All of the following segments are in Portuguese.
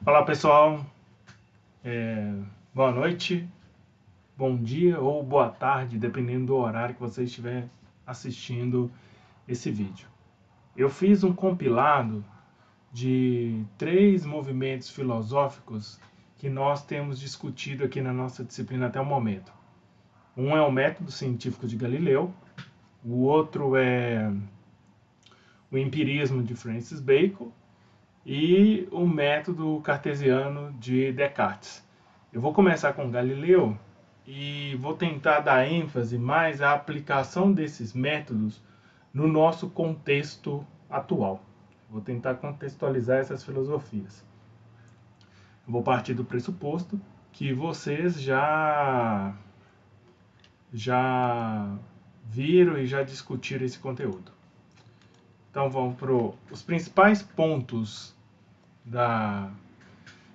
Olá pessoal, boa noite, bom dia ou boa tarde, dependendo do horário que você estiver assistindo esse vídeo. Eu fiz um compilado de 3 movimentos filosóficos que nós temos discutido aqui na nossa disciplina até o momento. Um é o método científico de Galileu, o outro é o empirismo de Francis Bacon e o método cartesiano de Descartes. Eu vou começar com Galileu e vou tentar dar ênfase mais à aplicação desses métodos no nosso contexto atual. Vou tentar contextualizar essas filosofias. Eu vou partir do pressuposto que vocês já viram e já discutiram esse conteúdo. Então vamos para os principais pontos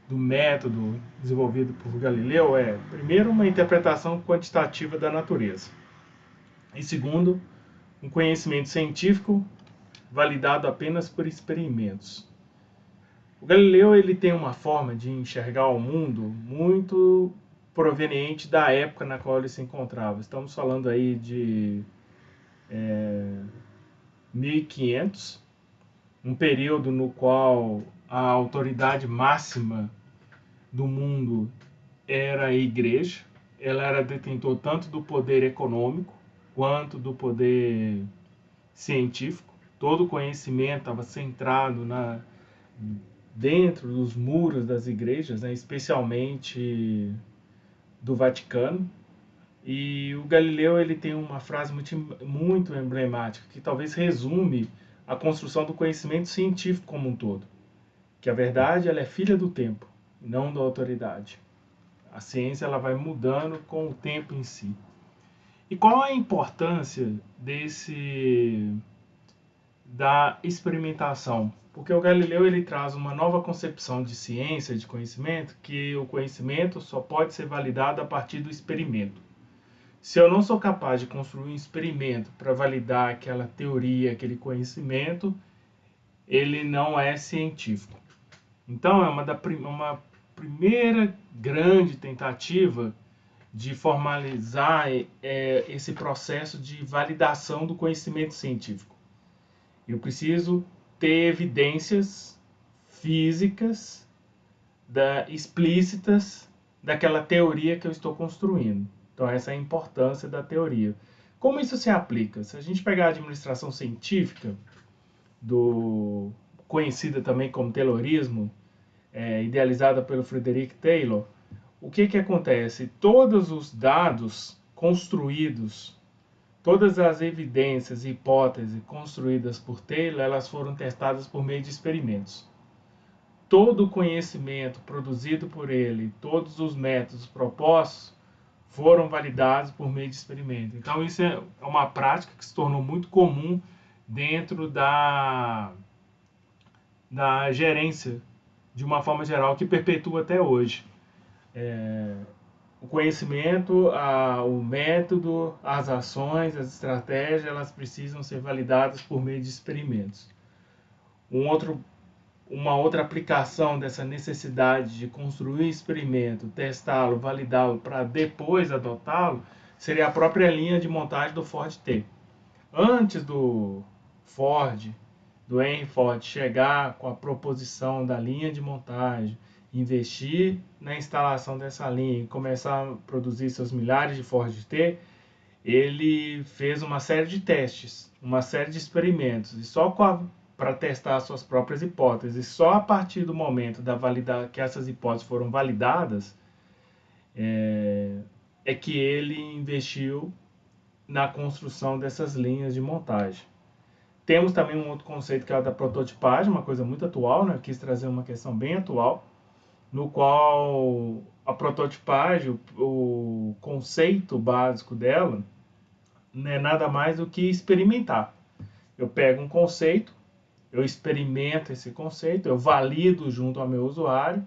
do método desenvolvido por Galileu é, primeiro, uma interpretação quantitativa da natureza, e segundo, um conhecimento científico validado apenas por experimentos. O Galileu ele tem uma forma de enxergar o mundo muito proveniente da época na qual ele se encontrava. Estamos falando aí de 1500, um período no qual a autoridade máxima do mundo era a igreja. Ela era detentor tanto do poder econômico quanto do poder científico. Todo o conhecimento estava centrado dentro dos muros das igrejas, né, especialmente do Vaticano. E o Galileu ele tem uma frase muito emblemática que talvez resume a construção do conhecimento científico como um todo, que a verdade ela é filha do tempo, não da autoridade. A ciência ela vai mudando com o tempo em si. E qual a importância da experimentação? Porque o Galileu ele traz uma nova concepção de ciência, de conhecimento, que o conhecimento só pode ser validado a partir do experimento. Se eu não sou capaz de construir um experimento para validar aquela teoria, aquele conhecimento, ele não é científico. Então é uma primeira grande tentativa de formalizar esse processo de validação do conhecimento científico. Eu preciso ter evidências físicas explícitas daquela teoria que eu estou construindo. Então essa é a importância da teoria. Como isso se aplica? Se a gente pegar a administração científica, conhecida também como Taylorismo, idealizada pelo Frederick Taylor, o que acontece? Todos os dados construídos, todas as evidências e hipóteses construídas por Taylor, elas foram testadas por meio de experimentos. Todo o conhecimento produzido por ele, todos os métodos propostos, foram validados por meio de experimento. Então isso é uma prática que se tornou muito comum dentro da gerência, de uma forma geral, que perpetua até hoje. O conhecimento, o método, as ações, as estratégias, elas precisam ser validadas por meio de experimentos. Uma outra aplicação dessa necessidade de construir experimento, testá-lo, validá-lo para depois adotá-lo, seria a própria linha de montagem do Ford T. Antes do Henry Ford chegar com a proposição da linha de montagem, investir na instalação dessa linha e começar a produzir seus milhares de Ford T, ele fez uma série de testes, uma série de experimentos, e só para testar suas próprias hipóteses. E só a partir do momento que essas hipóteses foram validadas, é que ele investiu na construção dessas linhas de montagem. Temos também um outro conceito que é o da prototipagem, uma coisa muito atual, né? Eu quis trazer uma questão bem atual, no qual a prototipagem, o conceito básico dela, não é nada mais do que experimentar. Eu pego um conceito, eu experimento esse conceito, eu valido junto ao meu usuário,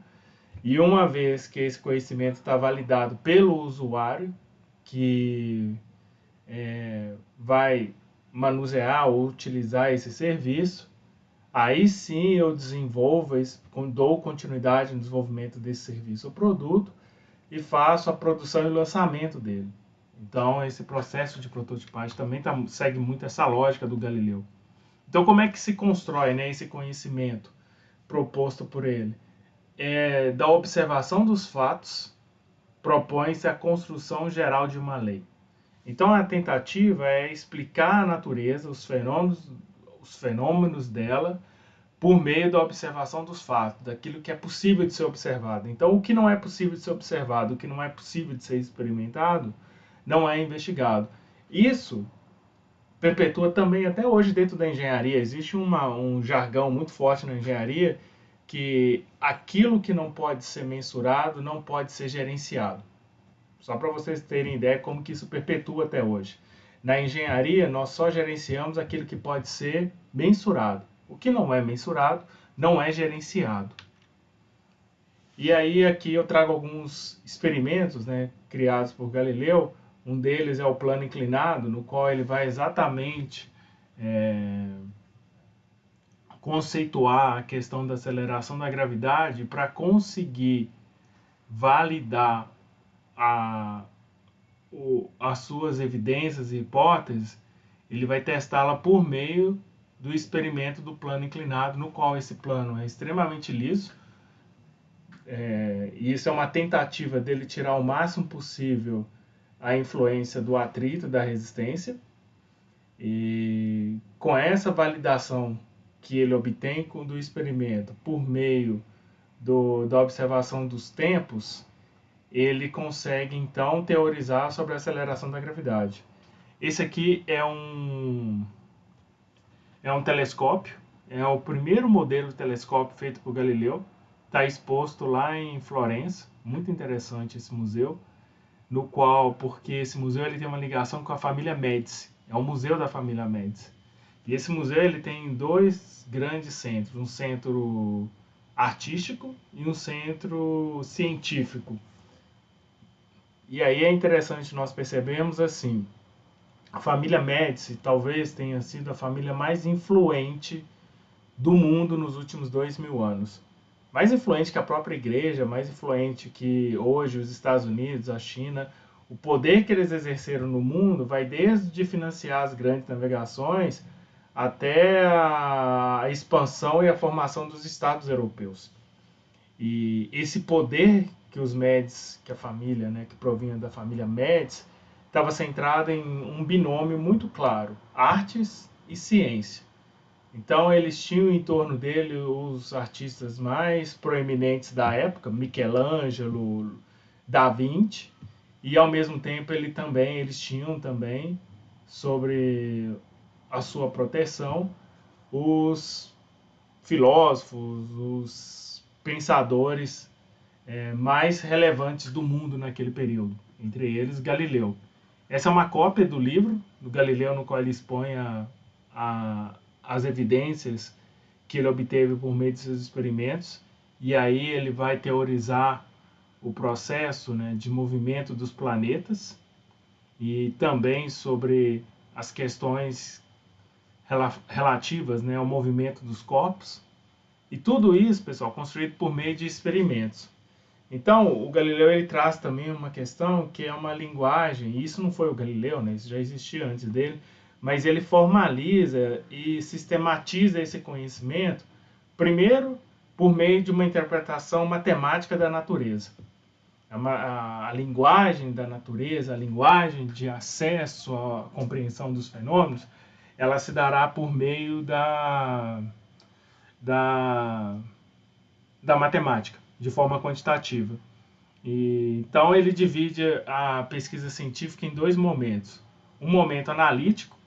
e uma vez que esse conhecimento está validado pelo usuário, que vai manusear ou utilizar esse serviço, aí sim eu desenvolvo, dou continuidade no desenvolvimento desse serviço ou produto e faço a produção e lançamento dele. Então, esse processo de prototipagem também segue muito essa lógica do Galileu. Então, como é que se constrói, né, esse conhecimento proposto por ele? Da observação dos fatos, propõe-se a construção geral de uma lei. Então, a tentativa é explicar a natureza, os fenômenos dela, por meio da observação dos fatos, daquilo que é possível de ser observado. Então, o que não é possível de ser observado, o que não é possível de ser experimentado, não é investigado. Isso perpetua também até hoje dentro da engenharia. Existe um jargão muito forte na engenharia que aquilo que não pode ser mensurado não pode ser gerenciado. Só para vocês terem ideia como que isso perpetua até hoje. Na engenharia, nós só gerenciamos aquilo que pode ser mensurado. O que não é mensurado não é gerenciado. E aí aqui eu trago alguns experimentos, né, criados por Galileu. Um deles é o plano inclinado, no qual ele vai exatamente conceituar a questão da aceleração da gravidade para conseguir validar as suas evidências e hipóteses. Ele vai testá-la por meio do experimento do plano inclinado, no qual esse plano é extremamente liso, e isso é uma tentativa dele tirar o máximo possível a influência do atrito, da resistência, e com essa validação que ele obtém do experimento por meio da observação dos tempos, ele consegue então teorizar sobre a aceleração da gravidade. Esse aqui é um telescópio, é o primeiro modelo de telescópio feito por Galileu, está exposto lá em Florença, muito interessante esse museu, no qual, porque esse museu ele tem uma ligação com a família Médici, é um museu da família Médici. E esse museu ele tem dois grandes centros, um centro artístico e um centro científico. E aí é interessante nós percebemos assim, a família Médici talvez tenha sido a família mais influente do mundo nos últimos 2000 anos. Mais influente que a própria igreja, mais influente que hoje os Estados Unidos, a China. O poder que eles exerceram no mundo vai desde financiar as grandes navegações até a expansão e a formação dos estados europeus. E esse poder que os Médici, que a família, né, que provinha da família Médici, estava centrado em um binômio muito claro, artes e ciência. Então eles tinham em torno dele os artistas mais proeminentes da época, Michelangelo, Da Vinci, e ao mesmo tempo eles tinham também sobre a sua proteção os filósofos, os pensadores mais relevantes do mundo naquele período, entre eles Galileu. Essa é uma cópia do livro do Galileu, no qual ele expõe as evidências que ele obteve por meio de seus experimentos, e aí ele vai teorizar o processo, né, de movimento dos planetas e também sobre as questões relativas, né, ao movimento dos corpos. E tudo isso, pessoal, construído por meio de experimentos. Então, o Galileu ele traz também uma questão que é uma linguagem, e isso não foi o Galileu, né, isso já existia antes dele, mas ele formaliza e sistematiza esse conhecimento, primeiro, por meio de uma interpretação matemática da natureza. A linguagem da natureza, a linguagem de acesso à compreensão dos fenômenos, ela se dará por meio da, da matemática, de forma quantitativa. Então ele divide a pesquisa científica em dois momentos. Um momento analítico,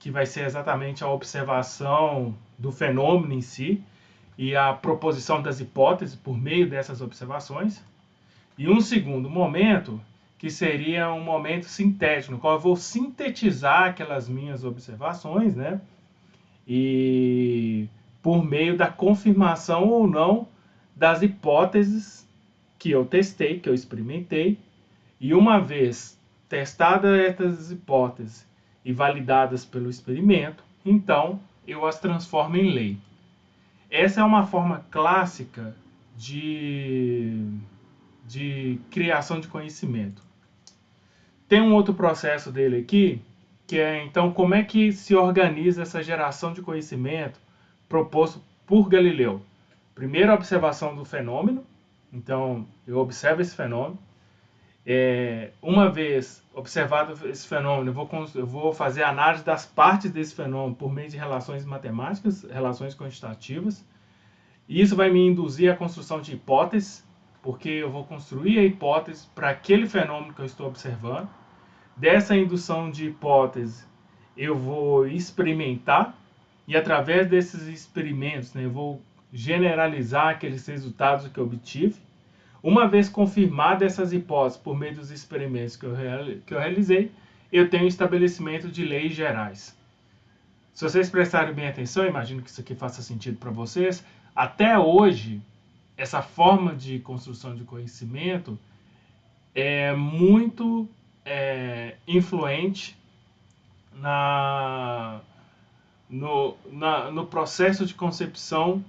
que vai ser exatamente a observação do fenômeno em si e a proposição das hipóteses por meio dessas observações. E um segundo momento, que seria um momento sintético, no qual eu vou sintetizar aquelas minhas observações, né? E por meio da confirmação ou não das hipóteses que eu testei, que eu experimentei, e uma vez testadas essas hipóteses e validadas pelo experimento, então eu as transformo em lei. Essa é uma forma clássica de criação de conhecimento. Tem um outro processo dele aqui, que é, então, como é que se organiza essa geração de conhecimento proposto por Galileu? Primeiro, a observação do fenômeno. Então, eu observo esse fenômeno. Uma vez observado esse fenômeno, eu vou fazer a análise das partes desse fenômeno por meio de relações matemáticas, relações quantitativas. E isso vai me induzir à construção de hipóteses, porque eu vou construir a hipótese para aquele fenômeno que eu estou observando. Dessa indução de hipótese, eu vou experimentar, e através desses experimentos, né, eu vou generalizar aqueles resultados que eu obtive. Uma vez confirmadas essas hipóteses por meio dos experimentos que eu realizei, eu tenho o estabelecimento de leis gerais. Se vocês prestarem bem atenção, imagino que isso aqui faça sentido para vocês, até hoje, essa forma de construção de conhecimento é muito influente no processo de concepção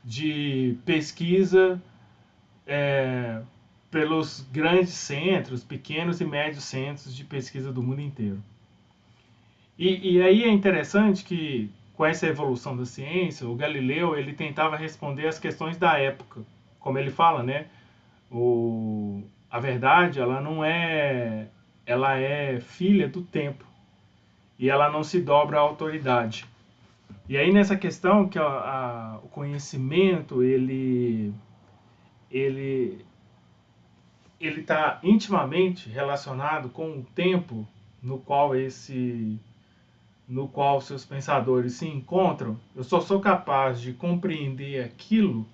de pesquisa pelos grandes centros, pequenos e médios centros de pesquisa do mundo inteiro. E aí é interessante que, com essa evolução da ciência, o Galileu ele tentava responder às questões da época. Como ele fala, né? A verdade, ela é filha do tempo e ela não se dobra à autoridade. E aí nessa questão que o conhecimento ele está intimamente relacionado com o tempo no qual seus pensadores se encontram. Eu só sou capaz de compreender aquilo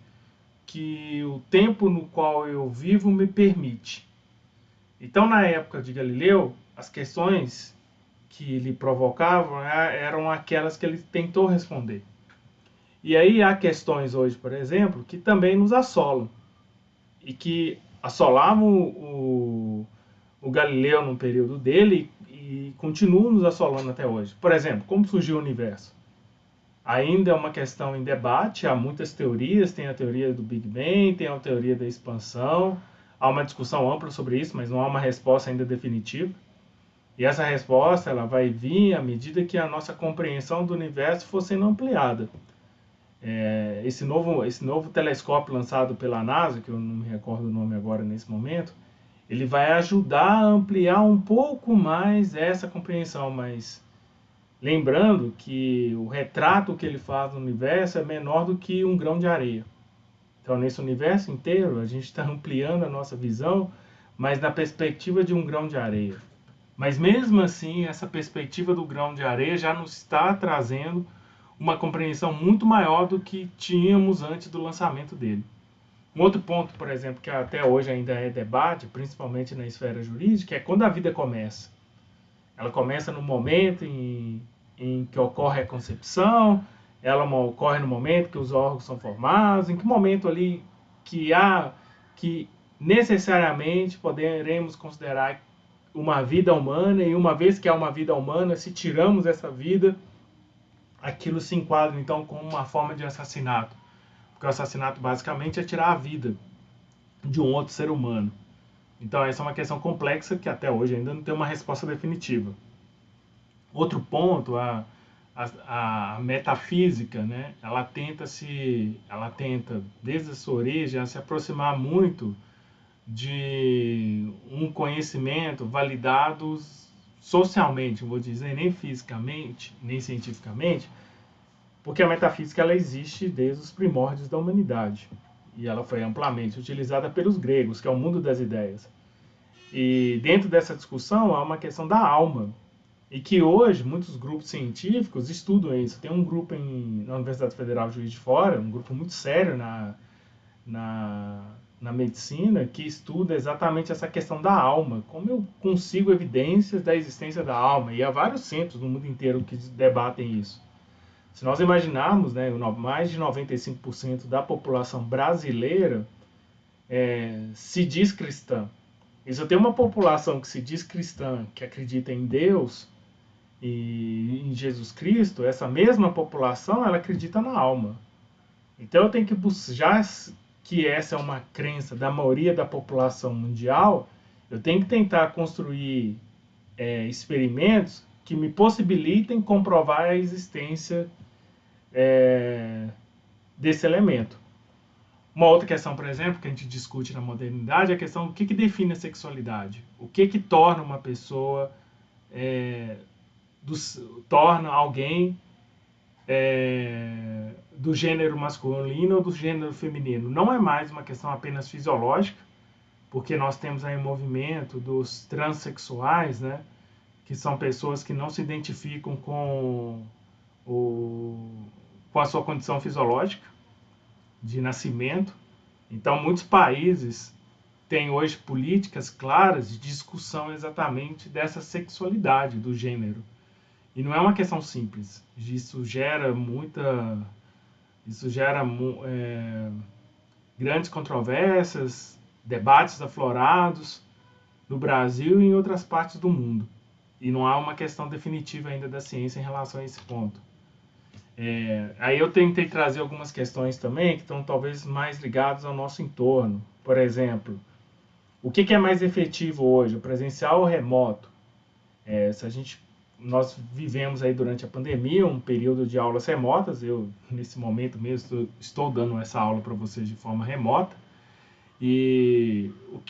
que o tempo no qual eu vivo me permite. Então, na época de Galileu, as questões que lhe provocavam eram aquelas que ele tentou responder. E aí há questões hoje, por exemplo, que também nos assolam e que assolavam o Galileu no período dele e continuam nos assolando até hoje. Por exemplo, como surgiu o universo? Ainda é uma questão em debate, há muitas teorias, tem a teoria do Big Bang, tem a teoria da expansão, há uma discussão ampla sobre isso, mas não há uma resposta ainda definitiva. E essa resposta ela vai vir à medida que a nossa compreensão do universo for sendo ampliada. Esse novo telescópio lançado pela NASA, que eu não me recordo o nome agora nesse momento, ele vai ajudar a ampliar um pouco mais essa compreensão, mas lembrando que o retrato que ele faz do universo é menor do que um grão de areia. Então, nesse universo inteiro, a gente está ampliando a nossa visão, mas na perspectiva de um grão de areia. Mas mesmo assim, essa perspectiva do grão de areia já nos está trazendo uma compreensão muito maior do que tínhamos antes do lançamento dele. Um outro ponto, por exemplo, que até hoje ainda é debate, principalmente na esfera jurídica, é quando a vida começa. Ela começa no momento em que ocorre a concepção, ela ocorre no momento que os órgãos são formados, em que momento ali que necessariamente poderemos considerar uma vida humana, e uma vez que há uma vida humana, se tiramos essa vida, aquilo se enquadra então como uma forma de assassinato. Porque o assassinato basicamente é tirar a vida de um outro ser humano. Então essa é uma questão complexa que até hoje ainda não tem uma resposta definitiva. Outro ponto, a metafísica, né? Ela tenta desde a sua origem a se aproximar muito de um conhecimento validado socialmente, vou dizer, nem fisicamente, nem cientificamente, porque a metafísica ela existe desde os primórdios da humanidade e ela foi amplamente utilizada pelos gregos, que é o mundo das ideias. E dentro dessa discussão há uma questão da alma, e que hoje muitos grupos científicos estudam isso. Tem um grupo na Universidade Federal de Juiz de Fora, um grupo muito sério na medicina, que estuda exatamente essa questão da alma, como eu consigo evidências da existência da alma, e há vários centros no mundo inteiro que debatem isso. Se nós imaginarmos, né, mais de 95% da população brasileira se diz cristã. E se eu tenho uma população que se diz cristã, que acredita em Deus e em Jesus Cristo, essa mesma população ela acredita na alma. Então eu tenho que buscar, já que essa é uma crença da maioria da população mundial, eu tenho que tentar construir experimentos que me possibilitem comprovar a existência desse elemento. Uma outra questão, por exemplo, que a gente discute na modernidade é a questão do que define a sexualidade. O que torna uma pessoa, torna alguém do gênero masculino ou do gênero feminino. Não é mais uma questão apenas fisiológica, porque nós temos aí o movimento dos transexuais, né, que são pessoas que não se identificam com a sua condição fisiológica de nascimento. Então, muitos países têm hoje políticas claras de discussão exatamente dessa sexualidade do gênero. E não é uma questão simples. Isso gera grandes controvérsias, debates aflorados no Brasil e em outras partes do mundo. E não há uma questão definitiva ainda da ciência em relação a esse ponto. Aí eu tentei trazer algumas questões também que estão talvez mais ligadas ao nosso entorno. Por exemplo, o que é mais efetivo hoje, o presencial ou o remoto? Nós vivemos aí durante a pandemia um período de aulas remotas. Eu, nesse momento mesmo, estou dando essa aula para vocês de forma remota.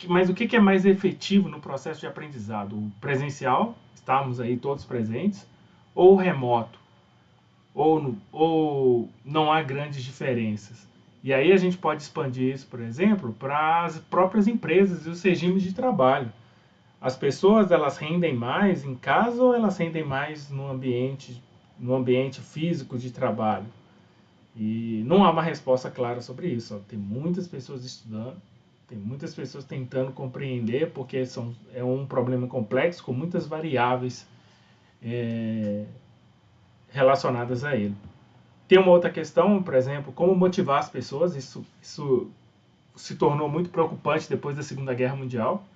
Mas o que é mais efetivo no processo de aprendizado? O presencial, estamos aí todos presentes, ou o remoto? Ou não há grandes diferenças? E aí a gente pode expandir isso, por exemplo, para as próprias empresas e os regimes de trabalho. As pessoas, elas rendem mais em casa ou elas rendem mais no ambiente físico de trabalho? E não há uma resposta clara sobre isso. Tem muitas pessoas estudando, tem muitas pessoas tentando compreender, porque é um problema complexo com muitas variáveis relacionadas a ele. Tem uma outra questão, por exemplo, como motivar as pessoas. Isso se tornou muito preocupante depois da Segunda Guerra Mundial.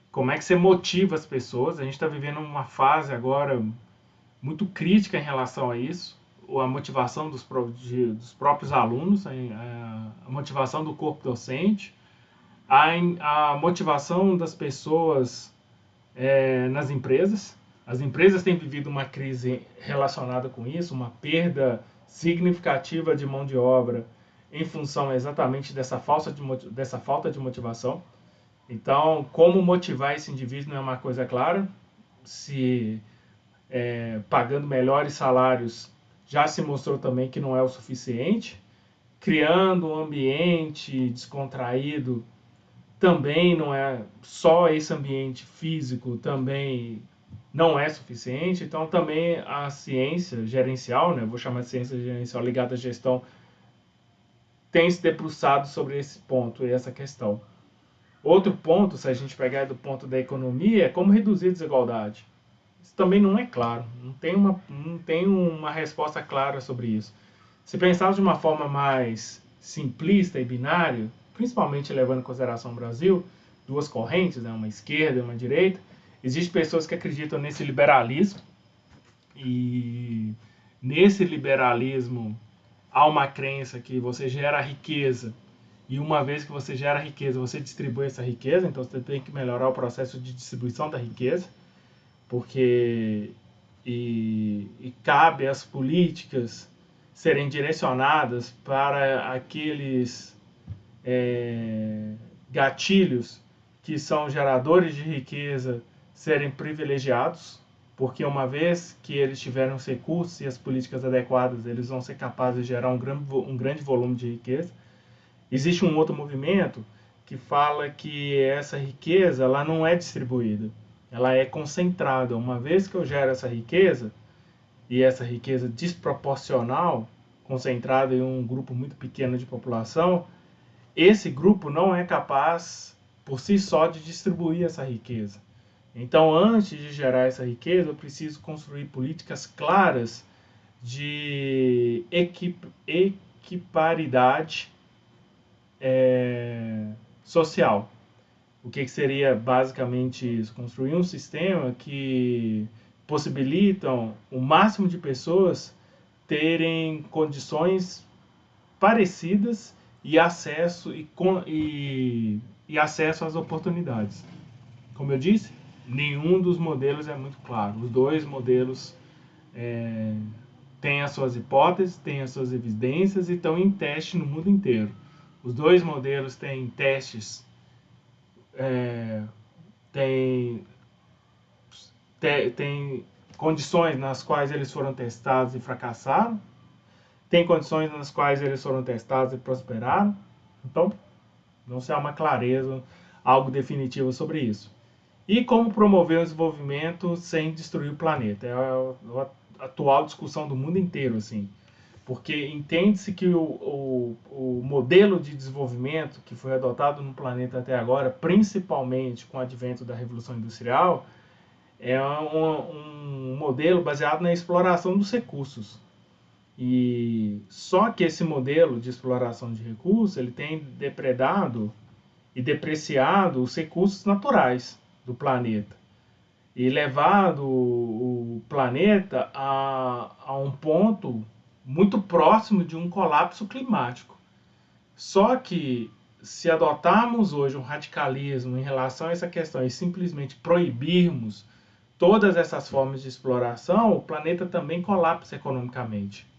Como é que você motiva as pessoas? A gente está vivendo uma fase agora muito crítica em relação a isso. A motivação dos próprios alunos, a motivação do corpo docente, a motivação das pessoas nas empresas. As empresas têm vivido uma crise relacionada com isso, uma perda significativa de mão de obra em função exatamente dessa falta de motivação. Então, como motivar esse indivíduo não é uma coisa clara. Se pagando melhores salários já se mostrou também que não é o suficiente. Criando um ambiente descontraído também não é, só esse ambiente físico também não é suficiente. Então também a ciência gerencial, né, vou chamar de ciência gerencial ligada à gestão, tem se debruçado sobre esse ponto e essa questão. Outro ponto, se a gente pegar do ponto da economia, é como reduzir a desigualdade. Isso também não é claro, não tem uma resposta clara sobre isso. Se pensarmos de uma forma mais simplista e binária, principalmente levando em consideração o Brasil, duas correntes, né, uma esquerda e uma direita, existem pessoas que acreditam nesse liberalismo, e nesse liberalismo há uma crença que você gera riqueza, e uma vez que você gera riqueza, você distribui essa riqueza. Então você tem que melhorar o processo de distribuição da riqueza, porque cabe às políticas serem direcionadas para aqueles gatilhos que são geradores de riqueza serem privilegiados, porque uma vez que eles tiverem os recursos e as políticas adequadas, eles vão ser capazes de gerar um grande volume de riqueza. Existe um outro movimento que fala que essa riqueza ela não é distribuída, ela é concentrada. Uma vez que eu gero essa riqueza, e essa riqueza desproporcional, concentrada em um grupo muito pequeno de população, esse grupo não é capaz, por si só, de distribuir essa riqueza. Então, antes de gerar essa riqueza, eu preciso construir políticas claras de equiparidade social. O que seria basicamente isso? Construir um sistema que possibilitam o máximo de pessoas terem condições parecidas e acesso, e acesso às oportunidades. Como eu disse, nenhum dos modelos é muito claro. Os dois modelos têm as suas hipóteses, têm as suas evidências e estão em teste no mundo inteiro. Os dois modelos têm testes, tem condições nas quais eles foram testados e fracassaram, tem condições nas quais eles foram testados e prosperaram. Então, não se há uma clareza, algo definitivo sobre isso. E como promover o desenvolvimento sem destruir o planeta? É a atual discussão do mundo inteiro, assim. Porque entende-se que o modelo de desenvolvimento que foi adotado no planeta até agora, principalmente com o advento da Revolução Industrial, é um modelo baseado na exploração dos recursos. E só que esse modelo de exploração de recursos, ele tem depredado e depreciado os recursos naturais do planeta e levado o planeta a um ponto muito próximo de um colapso climático. Só que se adotarmos hoje um radicalismo em relação a essa questão e simplesmente proibirmos todas essas formas de exploração, o planeta também colapsa economicamente.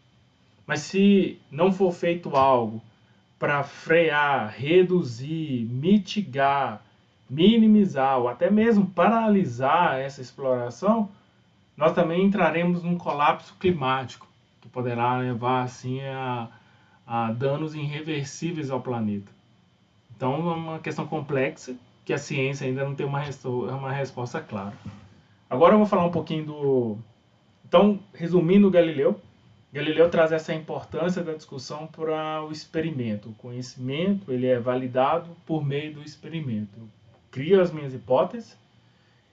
Mas se não for feito algo para frear, reduzir, mitigar, minimizar ou até mesmo paralisar essa exploração, nós também entraremos num colapso climático, que poderá levar assim a danos irreversíveis ao planeta. Então é uma questão complexa que a ciência ainda não tem uma resposta clara. Agora eu vou falar um pouquinho do... Então, resumindo Galileu traz essa importância da discussão para o experimento. O conhecimento ele é validado por meio do experimento. Eu crio as minhas hipóteses,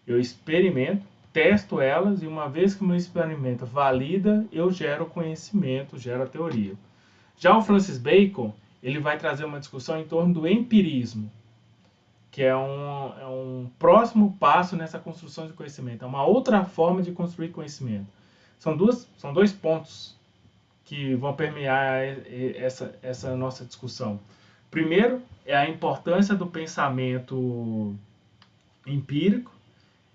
eu experimento, testo elas, e uma vez que o meu experimento valida, eu gero conhecimento, gero a teoria. Já o Francis Bacon, ele vai trazer uma discussão em torno do empirismo, que é um próximo passo nessa construção de conhecimento. É uma outra forma de construir conhecimento. São dois pontos que vão permear essa nossa discussão. Primeiro, é a importância do pensamento empírico,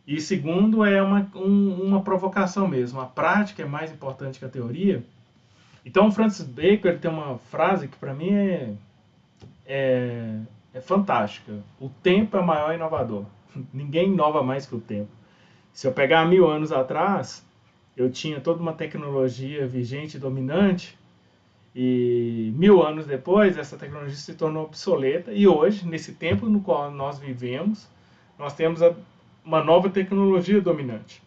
e segundo, é uma provocação mesmo. A prática é mais importante que a teoria. Então, Francis Bacon ele tem uma frase que para mim é fantástica. O tempo é o maior inovador. Ninguém inova mais que o tempo. Se eu pegar 1000 anos atrás, eu tinha toda uma tecnologia vigente e dominante, e 1000 anos depois essa tecnologia se tornou obsoleta, e hoje, nesse tempo no qual nós vivemos, nós temos uma nova tecnologia dominante.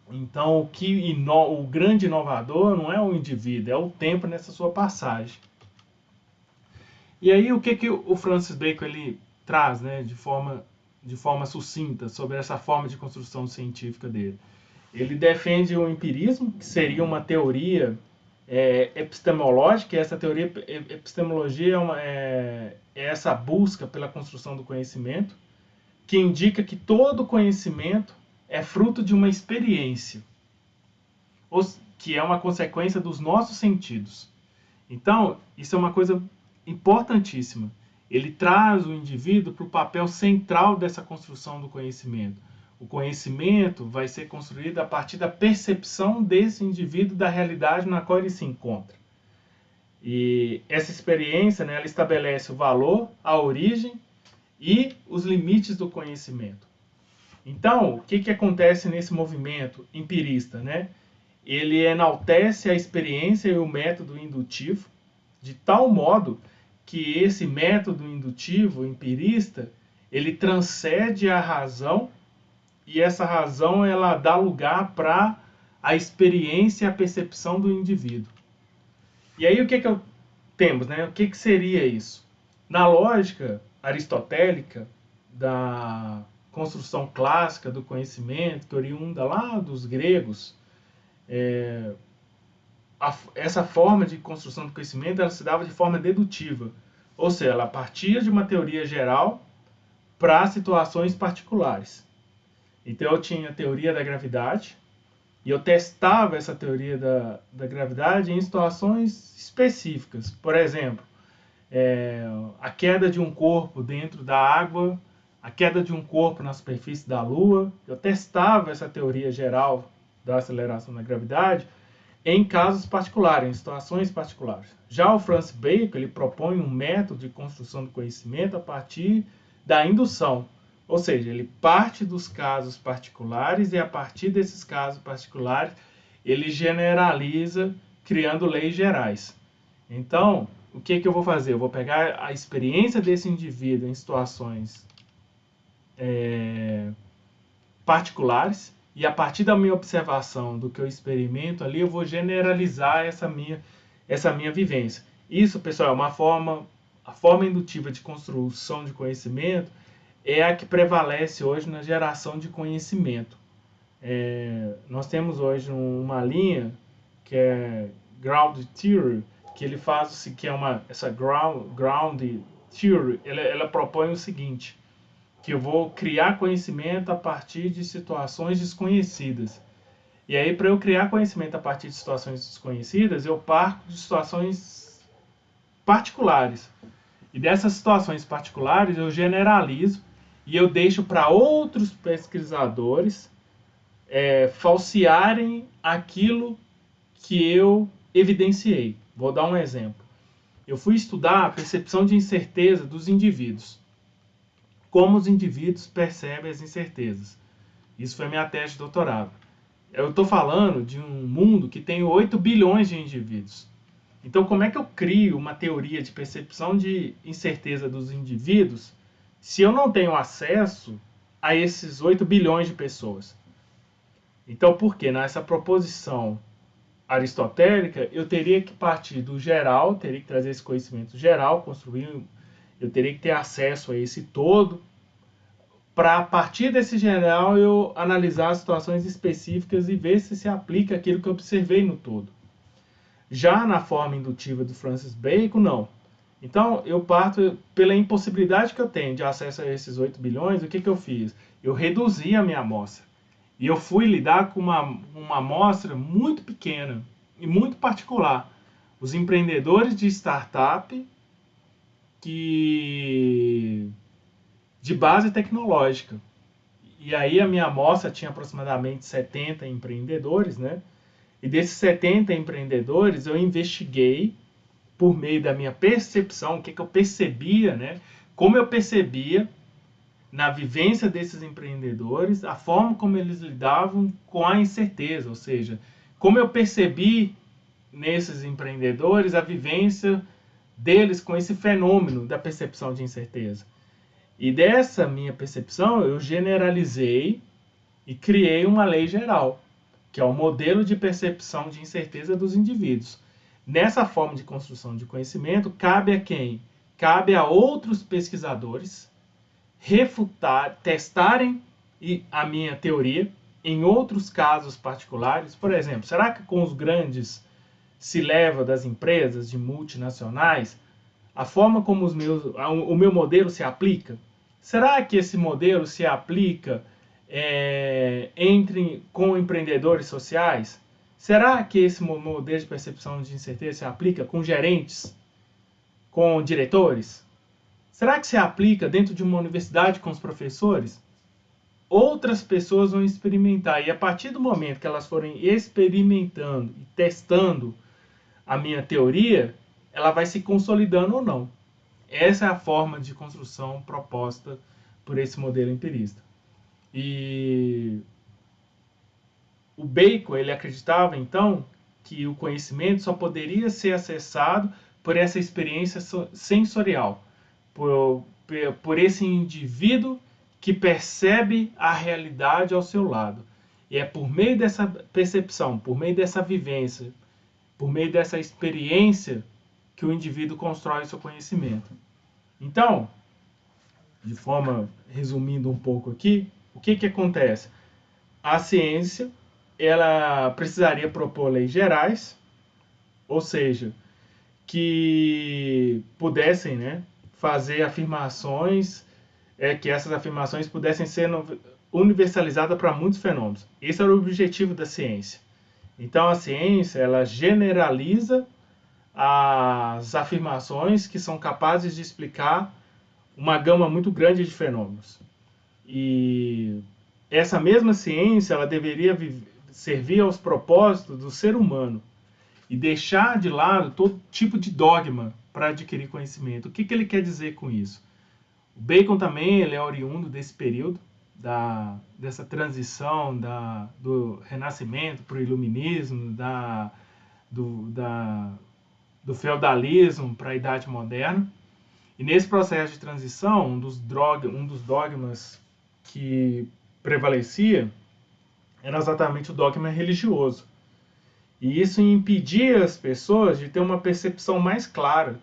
Então o grande inovador não é o indivíduo, é o tempo nessa sua passagem. E aí o que o Francis Bacon ele traz, né, de forma sucinta sobre essa forma de construção científica dele? Ele defende o empirismo, que seria uma teoria epistemológica, e essa teoria epistemologia é essa busca pela construção do conhecimento, que indica que todo conhecimento é fruto de uma experiência, que é uma consequência dos nossos sentidos. Então, isso é uma coisa importantíssima. Ele traz o indivíduo para o papel central dessa construção do conhecimento. O conhecimento vai ser construído a partir da percepção desse indivíduo da realidade na qual ele se encontra. E essa experiência, né, ela estabelece o valor, a origem e os limites do conhecimento. Então, o que acontece nesse movimento empirista, né? Ele enaltece a experiência e o método indutivo, de tal modo que esse método indutivo, empirista, ele transcende a razão, e essa razão ela dá lugar para a experiência e a percepção do indivíduo. E aí o que temos, né? O que seria isso? Na lógica aristotélica da construção clássica do conhecimento, que oriunda lá dos gregos, essa forma de construção do conhecimento ela se dava de forma dedutiva, ou seja, ela partia de uma teoria geral para situações particulares. Então eu tinha a teoria da gravidade, E eu testava essa teoria da gravidade em situações específicas. Por exemplo, a queda de um corpo dentro da água, a queda de um corpo na superfície da Lua. Eu testava essa teoria geral da aceleração da gravidade em casos particulares, em situações particulares. Já o Francis Bacon, ele propõe um método de construção do conhecimento a partir da indução. Ou seja, ele parte dos casos particulares e a partir desses casos particulares ele generaliza criando leis gerais. Então, o que eu vou fazer? Eu vou pegar a experiência desse indivíduo em situações particulares e a partir da minha observação do que eu experimento ali, eu vou generalizar essa minha vivência. Isso, pessoal, é uma forma, a forma indutiva de construção de conhecimento é a que prevalece hoje na geração de conhecimento. Nós temos hoje uma linha que é Ground Theory, que ele faz que é essa ground Theory, ela propõe o seguinte, que eu vou criar conhecimento a partir de situações desconhecidas. E aí, para eu criar conhecimento a partir de situações desconhecidas, eu parto de situações particulares. E dessas situações particulares eu generalizo e eu deixo para outros pesquisadores falsearem aquilo que eu evidenciei. Vou dar um exemplo. Eu fui estudar a percepção de incerteza dos indivíduos. Como os indivíduos percebem as incertezas. Isso foi minha tese de doutorado. Eu estou falando de um mundo que tem 8 bilhões de indivíduos. Então, como é que eu crio uma teoria de percepção de incerteza dos indivíduos se eu não tenho acesso a esses 8 bilhões de pessoas? Então, por quê? Nessa proposição aristotélica, eu teria que partir do geral, teria que trazer esse conhecimento geral, eu teria que ter acesso a esse todo, para a partir desse geral eu analisar situações específicas e ver se aplica aquilo que eu observei no todo. Já na forma indutiva do Francis Bacon, não. Então, eu parto pela impossibilidade que eu tenho de acesso a esses 8 bilhões, o que eu fiz? Eu reduzi a minha amostra. E eu fui lidar com uma amostra muito pequena e muito particular. Os empreendedores de startup de base tecnológica. E aí a minha amostra tinha aproximadamente 70 empreendedores, né? E desses 70 empreendedores eu investiguei por meio da minha percepção, o que eu percebia, né? Como eu percebia na vivência desses empreendedores, a forma como eles lidavam com a incerteza, ou seja, como eu percebi nesses empreendedores a vivência deles com esse fenômeno da percepção de incerteza. E dessa minha percepção, eu generalizei e criei uma lei geral, que é o modelo de percepção de incerteza dos indivíduos. Nessa forma de construção de conhecimento, cabe a quem? Cabe a outros pesquisadores testarem a minha teoria em outros casos particulares. Por exemplo, será que com os grandes C-level das empresas de multinacionais, a forma como o meu modelo se aplica? Será que esse modelo se aplica com empreendedores sociais? Será que esse modelo de percepção de incerteza se aplica com gerentes, com diretores? Será que se aplica dentro de uma universidade com os professores? Outras pessoas vão experimentar, e a partir do momento que elas forem experimentando e testando a minha teoria, ela vai se consolidando ou não. Essa é a forma de construção proposta por esse modelo empirista. E o Bacon, ele acreditava então que o conhecimento só poderia ser acessado por essa experiência sensorial, por esse indivíduo que percebe a realidade ao seu lado. E é por meio dessa percepção, por meio dessa vivência, por meio dessa experiência que o indivíduo constrói o seu conhecimento. Então, de forma resumindo um pouco aqui, o que acontece? A ciência, ela precisaria propor leis gerais, ou seja, que pudessem, né, fazer afirmações, que essas afirmações pudessem ser universalizada para muitos fenômenos. Esse era o objetivo da ciência. Então a ciência, ela generaliza as afirmações que são capazes de explicar uma gama muito grande de fenômenos. E essa mesma ciência, ela deveria servir aos propósitos do ser humano e deixar de lado todo tipo de dogma para adquirir conhecimento. O que ele quer dizer com isso? O Bacon também ele é oriundo desse período, dessa transição do Renascimento para o Iluminismo, do feudalismo para a Idade Moderna. E nesse processo de transição, um dos dogmas que prevalecia era exatamente o dogma religioso. E isso impedia as pessoas de ter uma percepção mais clara.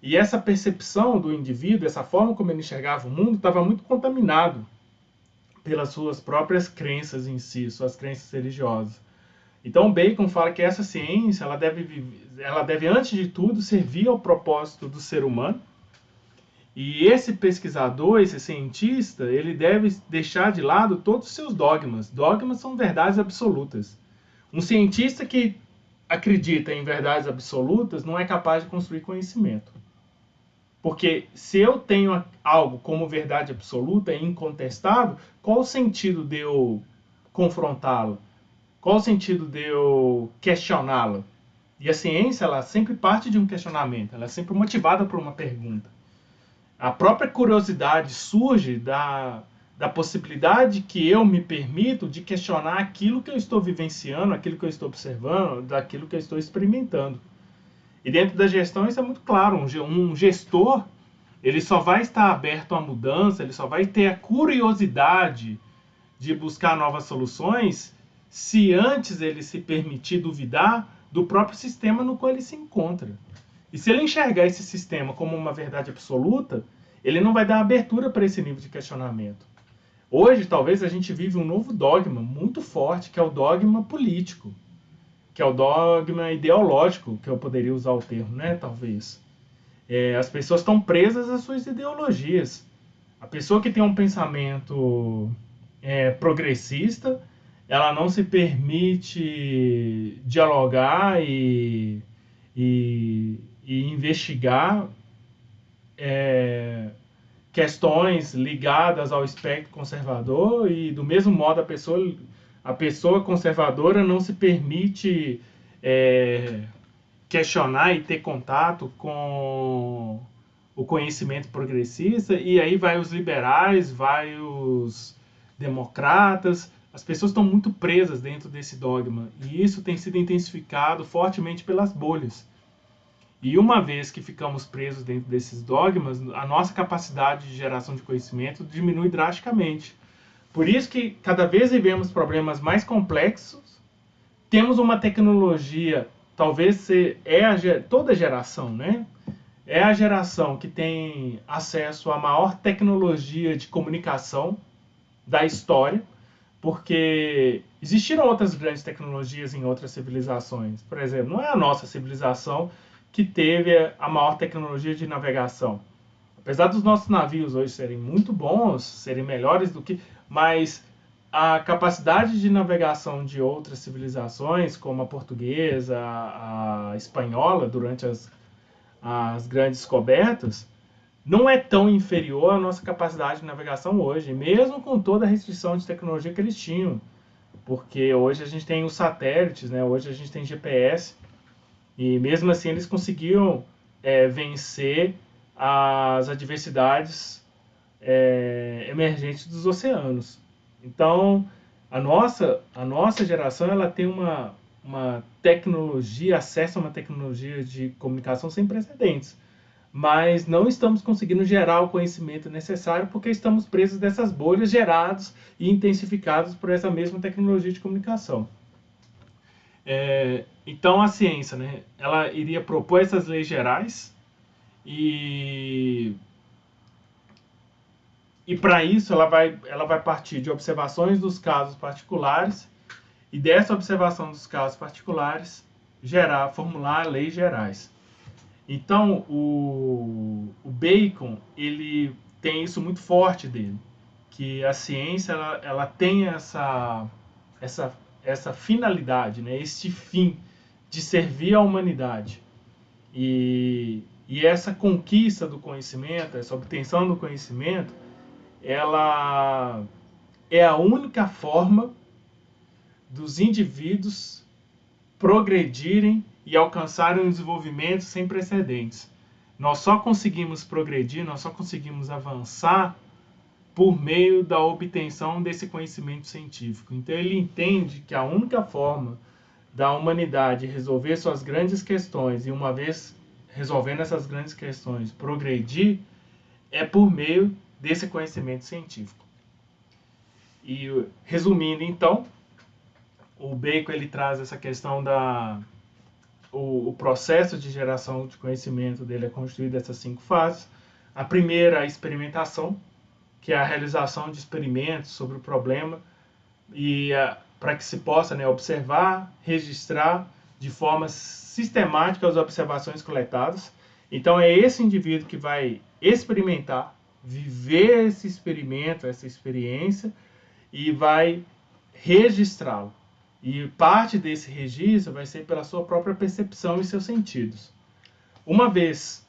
E essa percepção do indivíduo, essa forma como ele enxergava o mundo, estava muito contaminado pelas suas próprias crenças em si, suas crenças religiosas. Então Bacon fala que essa ciência ela deve antes de tudo servir ao propósito do ser humano. E esse pesquisador, esse cientista, ele deve deixar de lado todos os seus dogmas. Dogmas são verdades absolutas. Um cientista que acredita em verdades absolutas não é capaz de construir conhecimento. Porque se eu tenho algo como verdade absoluta, incontestável, qual o sentido de eu confrontá-lo? Qual o sentido de eu questioná-lo? E a ciência, ela sempre parte de um questionamento, ela é sempre motivada por uma pergunta. A própria curiosidade surge da possibilidade que eu me permito de questionar aquilo que eu estou vivenciando, aquilo que eu estou observando, daquilo que eu estou experimentando. E dentro da gestão isso é muito claro. Um gestor, ele só vai estar aberto à mudança, ele só vai ter a curiosidade de buscar novas soluções se antes ele se permitir duvidar do próprio sistema no qual ele se encontra. E se ele enxergar esse sistema como uma verdade absoluta, ele não vai dar abertura para esse nível de questionamento. Hoje, talvez, a gente vive um novo dogma muito forte, que é o dogma político, que é o dogma ideológico, que eu poderia usar o termo, né? Talvez. As pessoas estão presas às suas ideologias. A pessoa que tem um pensamento progressista, ela não se permite dialogar e investigar questões ligadas ao espectro conservador, e do mesmo modo a pessoa conservadora não se permite questionar e ter contato com o conhecimento progressista, e aí vai os liberais, vai os democratas. As pessoas estão muito presas dentro desse dogma, e isso tem sido intensificado fortemente pelas bolhas. E uma vez que ficamos presos dentro desses dogmas, a nossa capacidade de geração de conhecimento diminui drasticamente. Por isso que cada vez vivemos problemas mais complexos, temos uma tecnologia, talvez toda geração, né? É a geração que tem acesso à maior tecnologia de comunicação da história, porque existiram outras grandes tecnologias em outras civilizações. Por exemplo, não é a nossa civilização que teve a maior tecnologia de navegação. Apesar dos nossos navios hoje serem muito bons, serem melhores do que... Mas a capacidade de navegação de outras civilizações, como a portuguesa, a espanhola, durante as grandes descobertas, não é tão inferior à nossa capacidade de navegação hoje, mesmo com toda a restrição de tecnologia que eles tinham. Porque hoje a gente tem os satélites, né? Hoje a gente tem GPS, e mesmo assim eles conseguiam vencer as adversidades emergentes dos oceanos. Então, a nossa geração ela tem uma tecnologia, acesso a uma tecnologia de comunicação sem precedentes. Mas não estamos conseguindo gerar o conhecimento necessário porque estamos presos dessas bolhas geradas e intensificadas por essa mesma tecnologia de comunicação. Então a ciência, né, ela iria propor essas leis gerais e para isso ela vai partir de observações dos casos particulares, e dessa observação dos casos particulares formular leis gerais. Então o Bacon ele tem isso muito forte dele, que a ciência ela tem essa finalidade, né? Este fim de servir à humanidade. E essa conquista do conhecimento, essa obtenção do conhecimento, ela é a única forma dos indivíduos progredirem e alcançarem um desenvolvimento sem precedentes. Nós só conseguimos progredir, nós só conseguimos avançar por meio da obtenção desse conhecimento científico. Então ele entende que a única forma da humanidade resolver suas grandes questões, e uma vez resolvendo essas grandes questões, progredir, é por meio desse conhecimento científico. E resumindo então, o Bacon ele traz essa questão o processo de geração de conhecimento dele é constituído dessas 5 fases. A primeira, a experimentação, que é a realização de experimentos sobre o problema e para que se possa, né, observar, registrar de forma sistemática as observações coletadas. Então é esse indivíduo que vai experimentar, viver esse experimento, essa experiência, e vai registrá-lo. E parte desse registro vai ser pela sua própria percepção e seus sentidos. Uma vez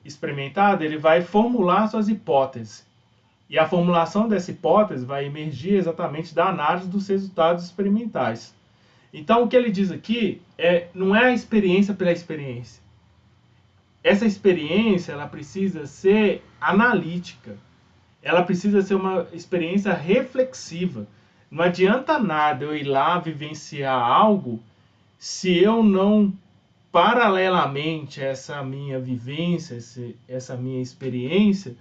experimentado, ele vai formular suas hipóteses. E a formulação dessa hipótese vai emergir exatamente da análise dos resultados experimentais. Então, o que ele diz aqui não é a experiência pela experiência. Essa experiência ela precisa ser analítica. Ela precisa ser uma experiência reflexiva. Não adianta nada eu ir lá vivenciar algo se eu não, paralelamente a essa minha vivência, essa minha experiência,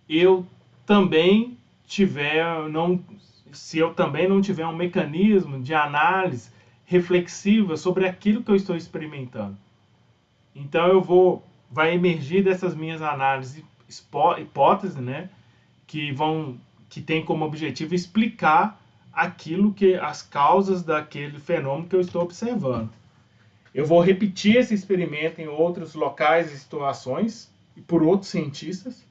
eu também se eu também não tiver um mecanismo de análise reflexiva sobre aquilo que eu estou experimentando. Então vai emergir dessas minhas análises hipóteses, né, que tem como objetivo explicar as causas daquele fenômeno que eu estou observando. Eu vou repetir esse experimento em outros locais e situações e por outros cientistas,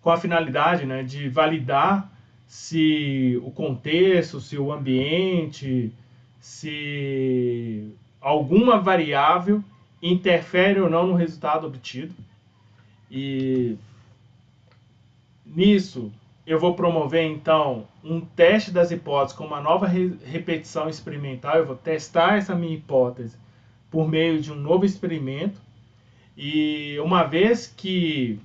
com a finalidade, né, de validar se o contexto, se o ambiente, se alguma variável interfere ou não no resultado obtido. E nisso eu vou promover então um teste das hipóteses com uma nova repetição experimental. Eu vou testar essa minha hipótese por meio de um novo experimento. E uma vez que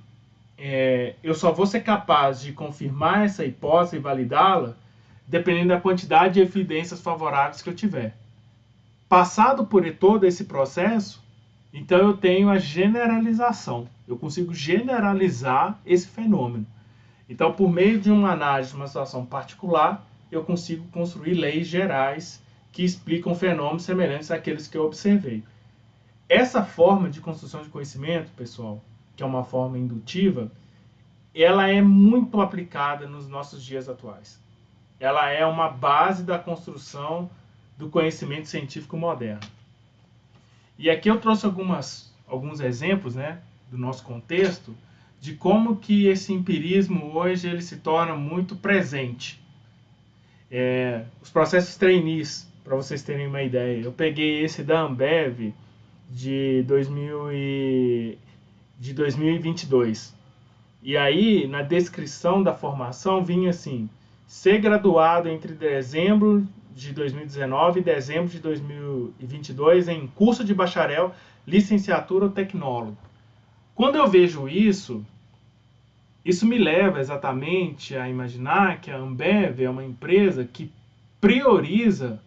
eu só vou ser capaz de confirmar essa hipótese e validá-la dependendo da quantidade de evidências favoráveis que eu tiver. Passado por todo esse processo, então eu tenho a generalização. Eu consigo generalizar esse fenômeno. Então, por meio de uma análise de uma situação particular, eu consigo construir leis gerais que explicam fenômenos semelhantes àqueles que eu observei. Essa forma de construção de conhecimento, pessoal, que é uma forma indutiva, ela é muito aplicada nos nossos dias atuais. Ela é uma base da construção do conhecimento científico moderno. E aqui eu trouxe alguns exemplos, né, do nosso contexto, de como que esse empirismo hoje ele se torna muito presente. Os processos trainees, para vocês terem uma ideia, eu peguei esse da Ambev de 2022. E aí, na descrição da formação, vinha assim: ser graduado entre dezembro de 2019 e dezembro de 2022 em curso de bacharel, licenciatura ou tecnólogo. Quando eu vejo isso me leva exatamente a imaginar que a Ambev é uma empresa que prioriza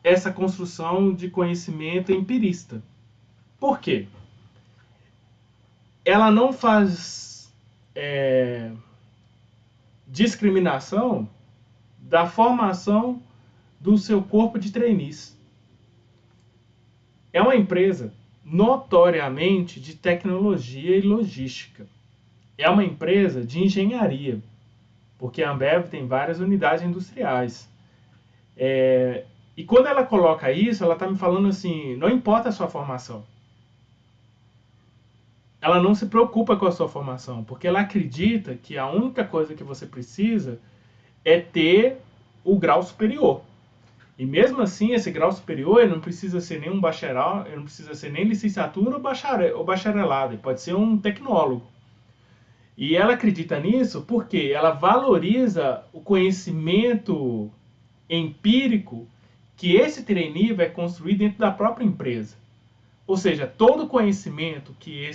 essa construção de conhecimento empirista. Por quê? Ela não faz discriminação da formação do seu corpo de trainees. É uma empresa notoriamente de tecnologia e logística. É uma empresa de engenharia, porque a Ambev tem várias unidades industriais. E quando ela coloca isso, ela está me falando assim, não importa a sua formação. ela não se preocupa com a sua formação, porque ela acredita que a única coisa que você precisa é ter o grau superior. E mesmo assim, esse grau superior ele não precisa ser nem um bacharel, ele não precisa ser nem licenciatura ou bacharelado, ele pode ser um tecnólogo. E ela acredita nisso porque ela valoriza o conhecimento empírico que esse trainee vai construir dentro da própria empresa. Ou seja, todo o conhecimento que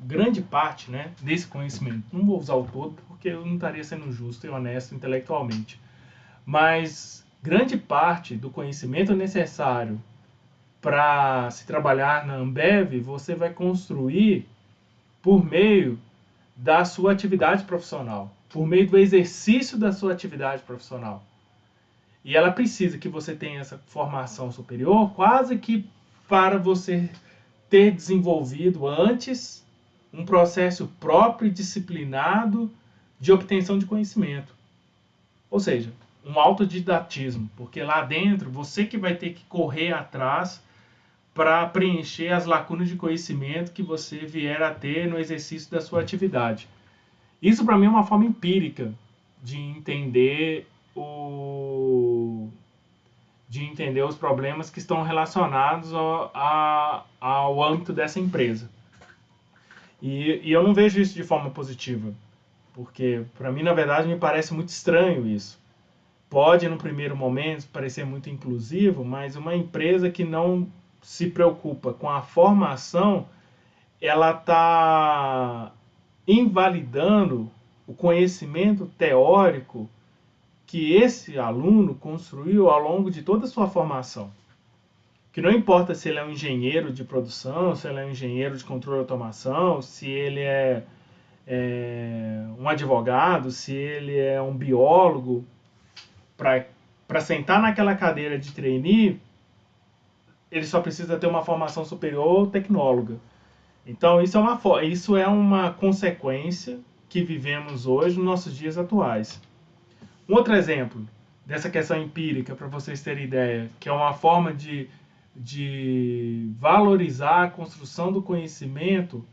grande parte, né, desse conhecimento, não vou usar o todo porque eu não estaria sendo justo e honesto intelectualmente, mas grande parte do conhecimento necessário para se trabalhar na Ambev, você vai construir por meio da sua atividade profissional, por meio do exercício da sua atividade profissional. E ela precisa que você tenha essa formação superior quase que para você ter desenvolvido antes um processo próprio e disciplinado de obtenção de conhecimento. Ou seja, um autodidatismo, porque lá dentro você que vai ter que correr atrás para preencher as lacunas de conhecimento que você vier a ter no exercício da sua atividade. Isso para mim é uma forma empírica de entender os problemas que estão relacionados ao âmbito dessa empresa. E eu não vejo isso de forma positiva, porque para mim, na verdade, me parece muito estranho isso. Pode, no primeiro momento, parecer muito inclusivo, mas uma empresa que não se preocupa com a formação, ela está invalidando o conhecimento teórico que esse aluno construiu ao longo de toda a sua formação. Que não importa se ele é um engenheiro de produção, se ele é um engenheiro de controle de automação, se ele é um advogado, se ele é um biólogo, para sentar naquela cadeira de trainee, ele só precisa ter uma formação superior ou tecnóloga. Então, isso é uma consequência que vivemos hoje nos nossos dias atuais. Um outro exemplo dessa questão empírica, para vocês terem ideia, que é uma forma de valorizar a construção do conhecimento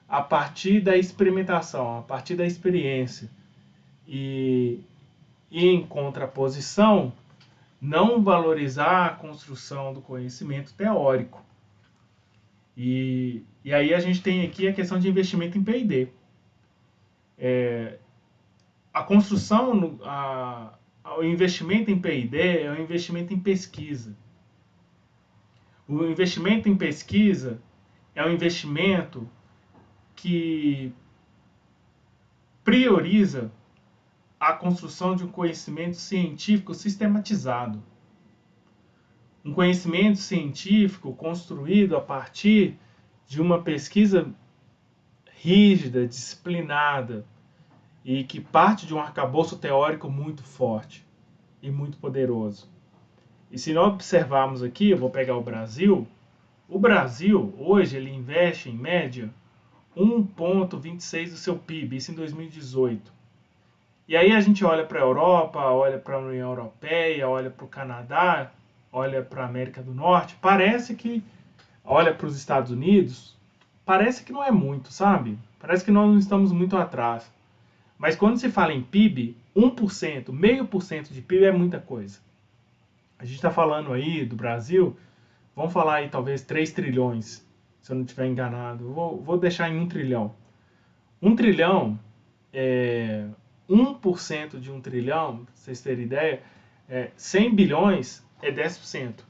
a partir da experimentação, a partir da experiência. E em contraposição, não valorizar a construção do conhecimento teórico. E aí a gente tem aqui a questão de investimento em P&D. A construção, o investimento em P&D é um investimento em pesquisa. O investimento em pesquisa é um investimento que prioriza a construção de um conhecimento científico sistematizado. Um conhecimento científico construído a partir de uma pesquisa rígida, disciplinada e que parte de um arcabouço teórico muito forte e muito poderoso. E se nós observarmos aqui, eu vou pegar o Brasil hoje ele investe em média 1,26 do seu PIB, isso em 2018. E aí a gente olha para a Europa, olha para a União Europeia, olha para o Canadá, olha para a América do Norte, parece que, olha para os Estados Unidos, parece que não é muito, sabe? Parece que nós não estamos muito atrás. Mas quando se fala em PIB, 1%, 0,5% de PIB é muita coisa. A gente está falando aí do Brasil, vamos falar aí talvez 3 trilhões, se eu não estiver enganado. Vou deixar em 1 trilhão. 1 trilhão, 1% de 1 trilhão, pra vocês terem ideia, 100 bilhões é 10%.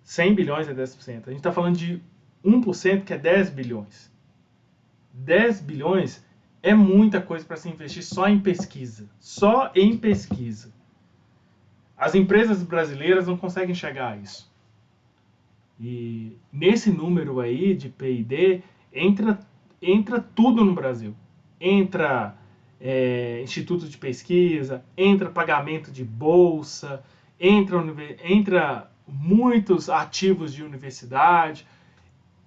100 bilhões é 10%. A gente está falando de 1% que é 10 bilhões. 10 bilhões é muita coisa para se investir só em pesquisa. Só em pesquisa. As empresas brasileiras não conseguem chegar a isso. E nesse número aí de P&D entra tudo no Brasil. Entra instituto de pesquisa, entra pagamento de bolsa, entra muitos ativos de universidade.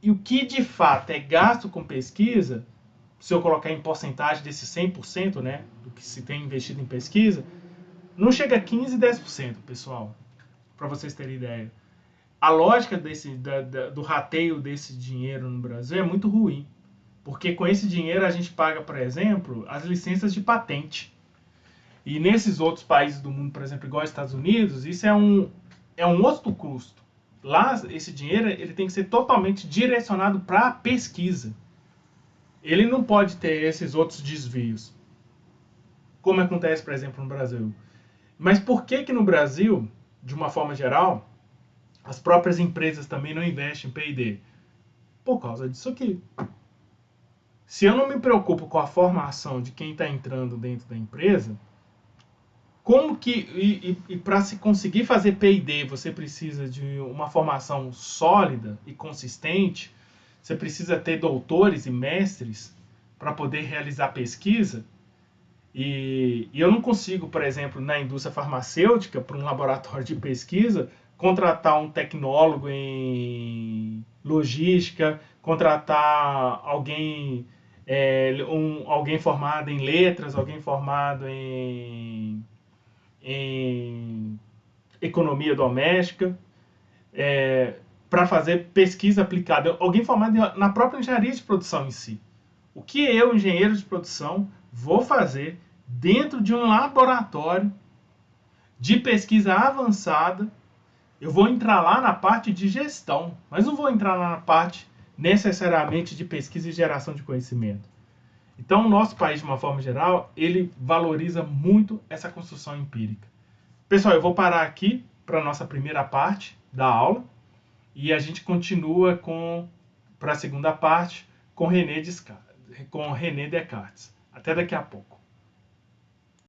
E o que de fato é gasto com pesquisa, se eu colocar em porcentagem desse 100%, né, do que se tem investido em pesquisa, não chega a 15, 10%, pessoal, para vocês terem ideia. A lógica do rateio desse dinheiro no Brasil é muito ruim. Porque com esse dinheiro a gente paga, por exemplo, as licenças de patente. E nesses outros países do mundo, por exemplo, igual aos Estados Unidos, isso é um outro custo. Lá, esse dinheiro ele tem que ser totalmente direcionado para a pesquisa. Ele não pode ter esses outros desvios, como acontece, por exemplo, no Brasil. Mas por que no Brasil, de uma forma geral, as próprias empresas também não investem em P&D? Por causa disso aqui. Se eu não me preocupo com a formação de quem está entrando dentro da empresa, como que e para se conseguir fazer P&D você precisa de uma formação sólida e consistente? Você precisa ter doutores e mestres para poder realizar pesquisa? E eu não consigo, por exemplo, na indústria farmacêutica, para um laboratório de pesquisa, contratar um tecnólogo em logística, contratar alguém, alguém formado em letras, alguém formado em economia doméstica, para fazer pesquisa aplicada. Alguém formado na própria engenharia de produção em si. O que eu, engenheiro de produção, vou fazer dentro de um laboratório de pesquisa avançada? Eu vou entrar lá na parte de gestão, mas não vou entrar lá na parte necessariamente de pesquisa e geração de conhecimento. Então, o nosso país, de uma forma geral, ele valoriza muito essa construção empírica. Pessoal, eu vou parar aqui para a nossa primeira parte da aula e a gente continua para a segunda parte com René Descartes. Até daqui a pouco.